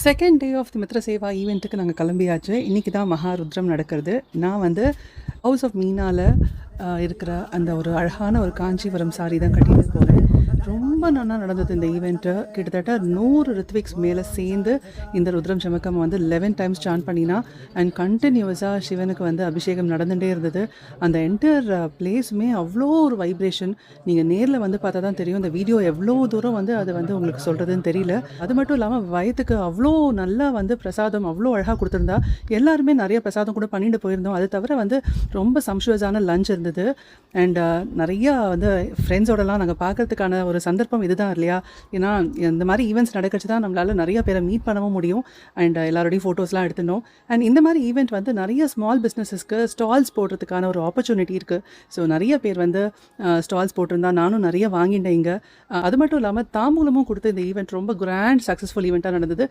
Second day of the Mitra Seva ஈவெண்ட்டுக்கு நாங்கள் கிளம்பியாச்சு. இன்றைக்கி தான் மகாருத்ரம் நடக்கிறது. நான் வந்து ஹவுஸ் ஆஃப் மீனால இருக்கிற அந்த ஒரு அழகான ஒரு காஞ்சிபுரம் சாரி தான் கட்டிட்டு போகிறேன். ரொம்ப நல்லா நடந்தது இந்த ஈவெண்ட்டு. கிட்டத்தட்ட 100 ரித்விக்ஸ் மேலே சேர்ந்து இந்த ருத்ரம் சமக்கம் வந்து 11 டைம்ஸ் சான் பண்ணினா அண்ட் கண்டினியூஸாக சிவனுக்கு வந்து அபிஷேகம் நடந்துகிட்டே இருந்தது. அந்த என்டையர் பிளேஸுமே அவ்வளோ ஒரு வைப்ரேஷன். நீங்கள் நேரில் வந்து பார்த்தா தான் தெரியும். இந்த வீடியோ எவ்வளோ தூரம் வந்து அது வந்து உங்களுக்கு சொல்கிறதுன்னு தெரியல. அது மட்டும் இல்லாமல் வயதுக்கு அவ்வளோ நல்லா வந்து பிரசாதம் அவ்வளோ அழகாக கொடுத்துருந்தா. எல்லாருமே நிறைய பிரசாதம் கூட பண்ணிட்டு போயிருந்தோம். அது தவிர வந்து ரொம்ப சம்ஷுவஸான லஞ்ச் இருந்தது. அண்ட் நிறையா வந்து ஃப்ரெண்ட்ஸோடலாம் நாங்கள் பார்க்கறதுக்கான ஒரு சந்தர்ப்பம் இதுதான் இல்லையா? ஏன்னா இந்த மாதிரி ஈவெண்ட்ஸ் நடக்கச்சு தான் நம்மளால் நிறைய பேரை மீட் பண்ணவும் முடியும். அண்ட் எல்லாரோடையும் ஃபோட்டோஸ்லாம் எடுத்துனோம். அண்ட் இந்த மாதிரி ஈவெண்ட் வந்து நிறைய ஸ்மால் பிஸ்னஸஸ்க்கு ஸ்டால்ஸ் போடுறதுக்கான ஒரு ஆப்பர்ச்சுனிட்டி இருக்குது. ஸோ நிறைய பேர் வந்து ஸ்டால்ஸ் போட்டிருந்தா நானும் நிறைய வாங்கிட்டேன் இங்கே. அது மட்டும் இல்லாமல் தாம்பூலமும் கொடுத்து இந்த ஈவெண்ட் ரொம்ப கிராண்ட் சக்ஸஸ்ஃபுல் ஈவெண்ட்டாக நடந்தது.